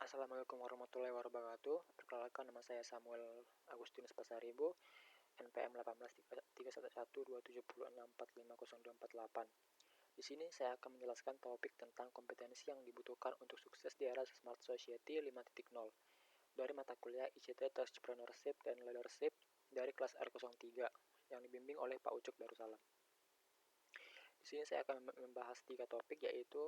Assalamualaikum warahmatullahi wabarakatuh. Perkenalkan, nama saya Samuel Agustinus Pasaribu, NPM 18312706450248. Di sini saya akan menjelaskan topik tentang kompetensi yang dibutuhkan untuk sukses di era Smart Society 5.0 dari mata kuliah ICT Entrepreneurship dan Leadership dari kelas R03 yang dibimbing oleh Pak Ucuk Darussalam. Di sini saya akan membahas 3 topik, yaitu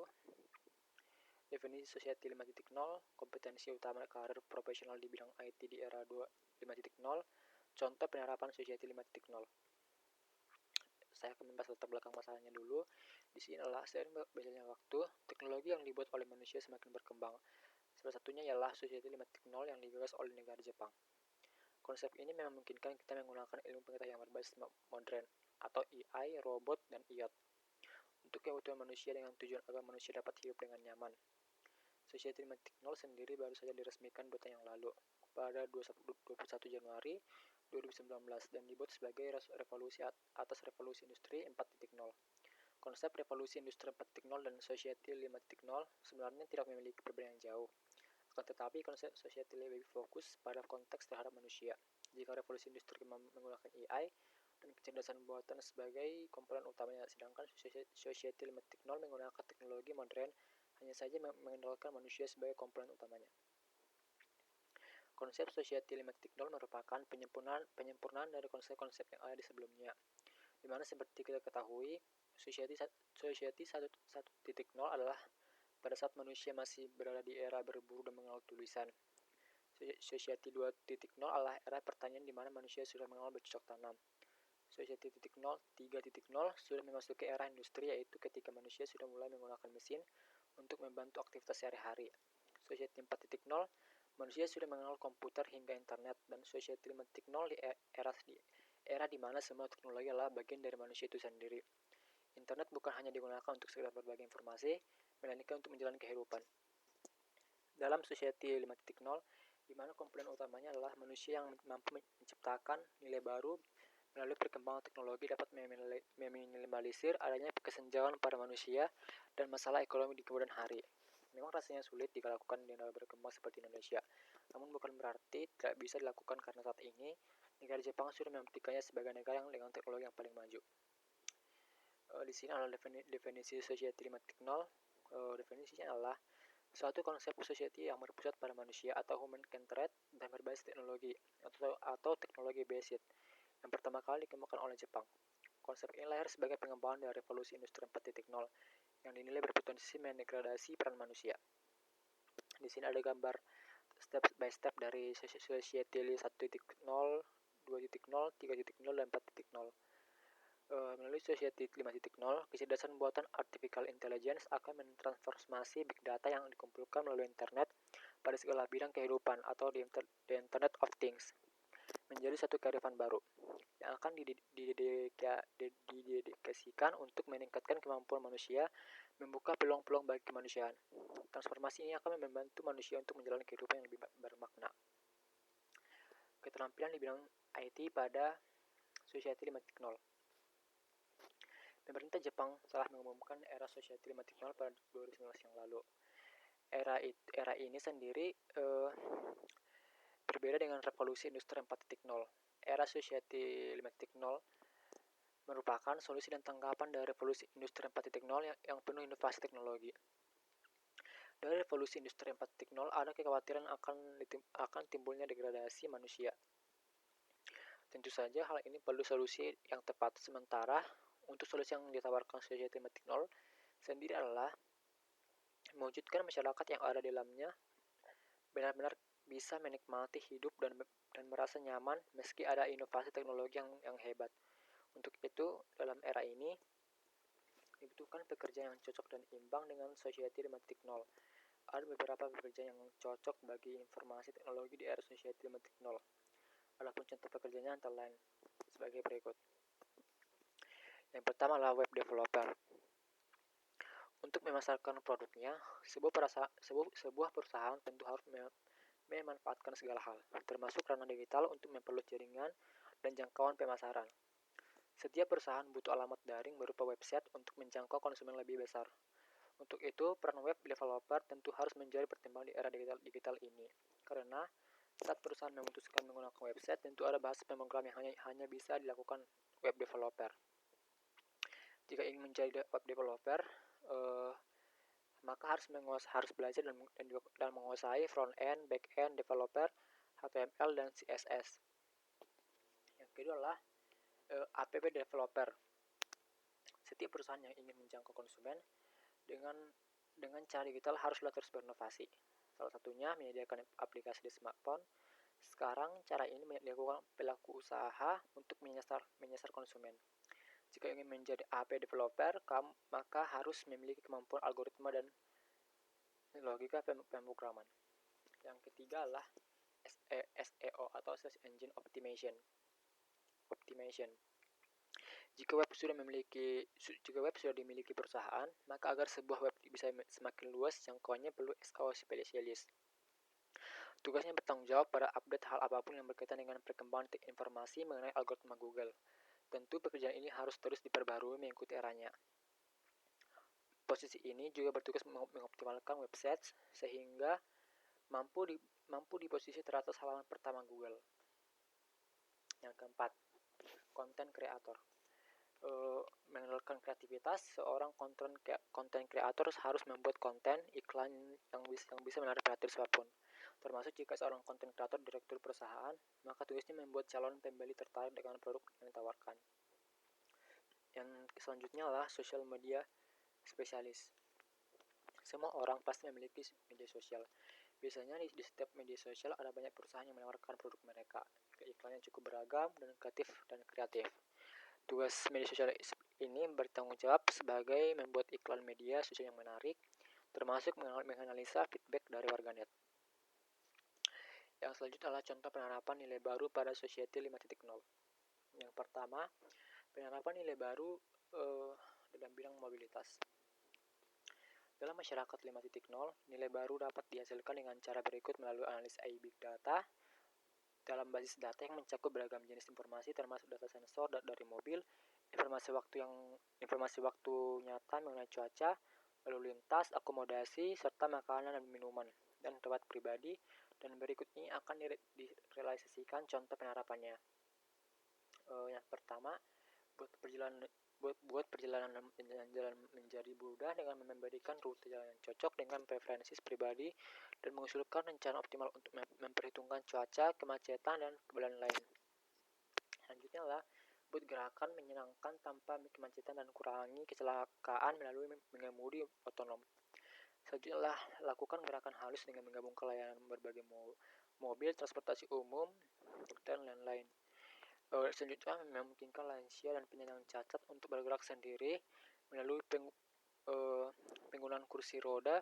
definisi Society 5.0, kompetensi utama karir profesional di bidang IT di era 5.0, contoh penerapan Society 5.0. Saya akan membahas latar belakang masalahnya dulu. Di sini adalah seiring berjalannya waktu, teknologi yang dibuat oleh manusia semakin berkembang. Salah satunya ialah Society 5.0 yang digagas oleh negara Jepang. Konsep ini memungkinkan kita menggunakan ilmu pengetahuan yang berbasis modern atau AI, robot, dan IoT untuk kebutuhan manusia dengan tujuan agar manusia dapat hidup dengan nyaman. Society 5.0 sendiri baru saja diresmikan 2 tahun yang lalu, pada 21 Januari 2019, dan dibuat sebagai revolusi atas revolusi industri 4.0. Konsep revolusi industri 4.0 dan Society 5.0 sebenarnya tidak memiliki perbedaan jauh, akan tetapi konsep Society lebih fokus pada konteks terhadap manusia. Jika revolusi industri menggunakan AI dan kecerdasan buatan sebagai komponen utamanya, sedangkan Society 5.0 menggunakan teknologi modern hanya saja mengandalkan manusia sebagai komponen utamanya. Konsep Society 5.0 merupakan penyempurnaan dari konsep-konsep yang ada di sebelumnya, di mana seperti kita ketahui, Society 1.0 adalah pada saat manusia masih berada di era berburu dan mengenal tulisan. Society 2.0 adalah era pertanian di mana manusia sudah mengenal bercocok tanam. Society 3.0 sudah memasuki era industri, yaitu ketika manusia sudah mulai menggunakan mesin untuk membantu aktivitas sehari-hari. Society 4.0, manusia sudah mengenal komputer hingga internet, dan Society 5.0 di era di mana semua teknologi adalah bagian dari manusia itu sendiri. Internet bukan hanya digunakan untuk sekedar berbagi informasi, melainkan untuk menjalani kehidupan. Dalam Society 5.0, di mana komponen utamanya adalah manusia yang mampu menciptakan nilai baru melalui perkembangan teknologi, dapat meminimalisir adanya kesenjangan pada manusia dan masalah ekonomi di kemudian hari. Memang rasanya sulit jika dilakukan di negara berkembang seperti Indonesia, namun bukan berarti tidak bisa dilakukan karena saat ini negara Jepang sudah membuktikannya sebagai negara yang dengan teknologi yang paling maju. Di sini adalah definisi Society 5.0. Definisinya adalah suatu konsep society yang berpusat pada manusia atau human-centered dan berbasis teknologi atau teknologi based yang pertama kali dikembangkan oleh Jepang. Konsep ini lahir sebagai pengembangan dari revolusi industri 4.0 yang dinilai berpotensi mendegradasi peran manusia. Di sini ada gambar step by step dari Society 1.0, 2.0, 3.0, dan 4.0. Melalui Society 5.0, kecerdasan buatan artificial intelligence akan mentransformasi big data yang dikumpulkan melalui internet pada segala bidang kehidupan atau the Internet of Things menjadi satu kearifan baru yang akan didedikasikan untuk meningkatkan kemampuan manusia, membuka peluang-peluang bagi kemanusiaan. Transformasi ini akan membantu manusia untuk menjalani kehidupan yang lebih bermakna. Keterampilan di bidang IT pada Society 5.0. Pemerintah Jepang telah mengumumkan era Society 5.0 pada 2019 yang lalu. Era ini sendiri berbeda dengan revolusi industri 4.0. Era Society 5.0 merupakan solusi dan tanggapan dari revolusi industri 4.0 yang penuh inovasi teknologi. Dari revolusi industri 4.0 ada kekhawatiran akan timbulnya degradasi manusia. Tentu saja hal ini perlu solusi yang tepat. Sementara untuk solusi yang ditawarkan Society 5.0 sendiri adalah mewujudkan masyarakat yang ada di dalamnya benar-benar bisa menikmati hidup dan merasa nyaman meski ada inovasi teknologi yang hebat. Untuk itu, dalam era ini dibutuhkan pekerjaan yang cocok dan imbang dengan Society 5.0. Ada beberapa pekerjaan yang cocok bagi informasi teknologi di era Society 5.0. Adapun contoh pekerjaannya antara lain sebagai berikut. Yang pertama adalah web developer. Untuk memasarkan produknya, sebuah perusahaan tentu harus memanfaatkan segala hal, termasuk ranah digital untuk memperluas jaringan dan jangkauan pemasaran. Setiap perusahaan butuh alamat daring berupa website untuk menjangkau konsumen lebih besar. Untuk itu, peran web developer tentu harus menjadi pertimbangan di era digital ini. Karena saat perusahaan memutuskan menggunakan website, tentu ada bahasa pemrograman yang hanya bisa dilakukan web developer. Jika ingin menjadi web developer, maka harus belajar dan menguasai front end, back end, developer, HTML dan CSS. Yang kedua adalah app developer. Setiap perusahaan yang ingin menjangkau konsumen dengan cara digital haruslah terus berinovasi. Salah satunya menyediakan aplikasi di smartphone. Sekarang cara ini dilakukan pelaku usaha untuk menyasar konsumen. Jika ingin menjadi app developer, maka harus memiliki kemampuan algoritma dan logika pemrograman. Yang ketiga adalah SEO atau Search Engine Optimization. Jika web sudah dimiliki perusahaan, maka agar sebuah web bisa semakin luas jangkauannya perlu SEO spesialis. Tugasnya bertanggung jawab pada update hal apapun yang berkaitan dengan perkembangan informasi mengenai algoritma Google. Tentu pekerjaan ini harus terus diperbarui mengikuti eranya. Posisi ini juga bertugas mengoptimalkan website sehingga mampu di posisi teratas halaman pertama Google. Yang keempat, content creator. Mengandalkan kreativitas, seorang content creator harus membuat konten iklan yang bisa menarik perhatian siapapun. Termasuk jika seorang content creator direktur perusahaan, maka tugasnya membuat calon pembeli tertarik dengan produk yang ditawarkan. Yang selanjutnya adalah social media spesialis. Semua orang pasti memiliki media sosial. Biasanya di setiap media sosial ada banyak perusahaan yang menawarkan produk mereka. Iklannya cukup beragam dan kreatif. Tugas media sosial ini bertanggung jawab sebagai membuat iklan media sosial yang menarik, termasuk menganalisa feedback dari warganet. Yang selanjutnya adalah contoh penerapan nilai baru pada Society 5.0. Yang pertama, penerapan nilai baru dalam bidang mobilitas. Dalam masyarakat 5.0, nilai baru dapat dihasilkan dengan cara berikut melalui analis AI Big Data dalam basis data yang mencakup beragam jenis informasi termasuk data sensor dari mobil, informasi waktu nyata mengenai cuaca, lalu lintas, akomodasi, serta makanan dan minuman, dan tempat pribadi, dan berikut ini akan direalisasikan contoh penerapannya. Yang pertama, buat perjalanan jalan menjadi mudah dengan memberikan rute jalan yang cocok dengan preferensi pribadi dan mengusulkan rencana optimal untuk memperhitungkan cuaca, kemacetan, dan kebetulan lain. Selanjutnya adalah buat gerakan menyenangkan tanpa kemacetan dan kurangi kecelakaan melalui mengemudi otonom. Selanjutnya adalah lakukan gerakan halus dengan menggabungkan layanan berbagai mobil, transportasi umum, dan lain-lain. Selanjutnya memungkinkan lansia dan penyandang cacat untuk bergerak sendiri melalui penggunaan kursi roda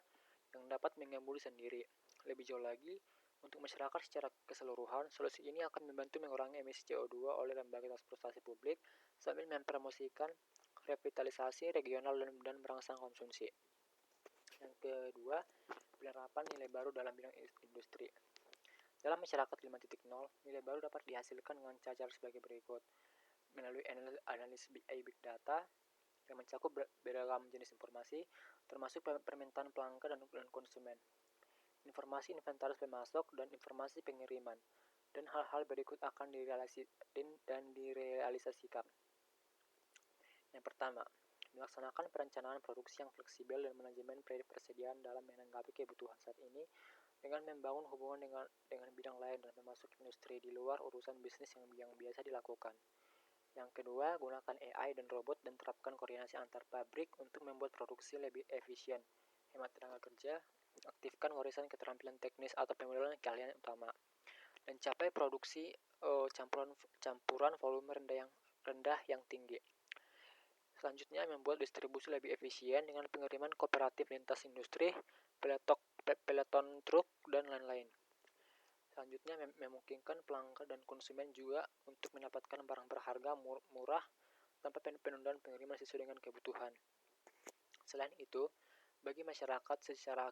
yang dapat mengemudi sendiri. Lebih jauh lagi, untuk masyarakat secara keseluruhan, solusi ini akan membantu mengurangi emisi CO2 oleh lembaga transportasi publik sambil mempromosikan revitalisasi regional dan merangsang konsumsi. Yang kedua, penerapan nilai baru dalam bidang industri. Dalam masyarakat 5.0, nilai baru dapat dihasilkan dengan cara sebagai berikut. Melalui analis AI Big Data yang mencakup beragam jenis informasi, termasuk permintaan pelanggan dan konsumen, informasi inventaris pemasok, dan informasi pengiriman, dan hal-hal berikut akan direalisasikan. Yang pertama, melaksanakan perencanaan produksi yang fleksibel dan manajemen persediaan dalam menanggapi kebutuhan saat ini dengan membangun hubungan dengan bidang lain dan termasuk industri di luar urusan bisnis yang biasa dilakukan. Yang kedua, gunakan AI dan robot dan terapkan koordinasi antar pabrik untuk membuat produksi lebih efisien, hemat tenaga kerja, aktifkan warisan keterampilan teknis atau pemodelan keahlian utama, dan capai produksi campuran volume rendah yang tinggi. Selanjutnya, membuat distribusi lebih efisien dengan pengiriman kooperatif lintas industri, peloton truk, dan lain-lain. Selanjutnya, memungkinkan pelanggan dan konsumen juga untuk mendapatkan barang berharga murah tanpa penundaan pengiriman sesuai dengan kebutuhan. Selain itu, bagi masyarakat secara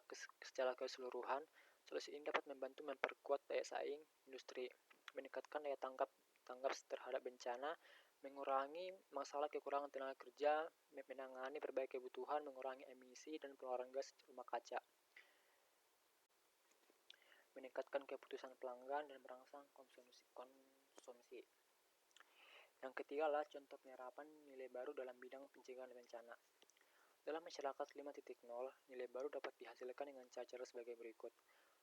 keseluruhan, solusi ini dapat membantu memperkuat daya saing industri, meningkatkan daya tanggap terhadap bencana, mengurangi masalah kekurangan tenaga kerja, menangani berbagai kebutuhan, mengurangi emisi dan pengeluaran gas rumah kaca, meningkatkan keputusan pelanggan dan merangsang konsumsi. Yang ketiga adalah contoh penyerapan nilai baru dalam bidang pencegahan bencana. Dalam masyarakat 5.0, nilai baru dapat dihasilkan dengan cara sebagai berikut.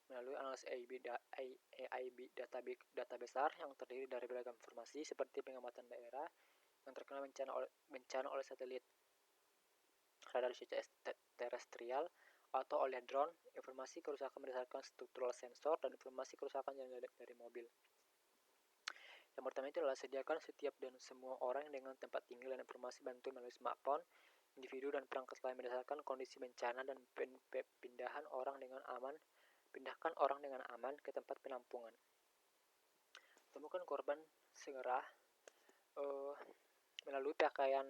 Melalui analisis AIB data besar yang terdiri dari beragam informasi seperti pengamatan daerah yang terkena bencana oleh satelit, radar terestrial, atau oleh drone, informasi kerusakan berdasarkan struktural sensor, dan informasi kerusakan yang dari mobil. Yang pertama itu adalah sediakan setiap dan semua orang dengan tempat tinggal dan informasi bantuan melalui smartphone, individu dan perangkat lain berdasarkan kondisi bencana dan pindahkan orang dengan aman ke tempat penampungan. Temukan korban segera melalui pakaian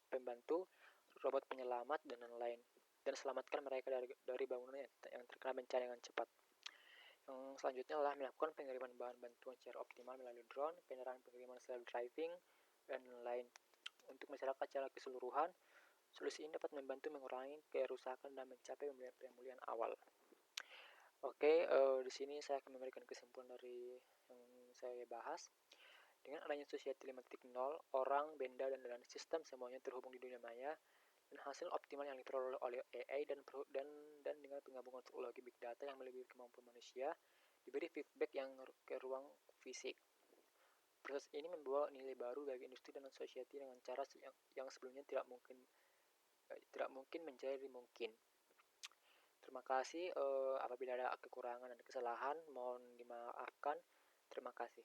pembantu, robot penyelamat, dan lain-lain, dan selamatkan mereka dari bangunan yang terkena bencana dengan cepat. Yang selanjutnya adalah melakukan pengiriman bahan bantuan secara optimal melalui drone, penerangan pengiriman self-driving, dan lain. Untuk masyarakat secara keseluruhan, solusi ini dapat membantu mengurangi kerusakan dan mencapai pemulihan awal. Oke, di sini saya akan memberikan kesimpulan dari yang saya bahas. Dengan adanya Society 5.0, orang, benda, dan sistem semuanya terhubung di dunia maya, dan hasil optimal yang diperoleh oleh AI dan dengan penggabungan teknologi big data yang melebihi kemampuan manusia, diberi feedback yang ke ruang fisik. Proses ini membawa nilai baru bagi industri dan society dengan cara yang sebelumnya tidak mungkin menjadi mungkin. Terima kasih. Apabila ada kekurangan dan kesalahan, mohon dimaafkan. Terima kasih.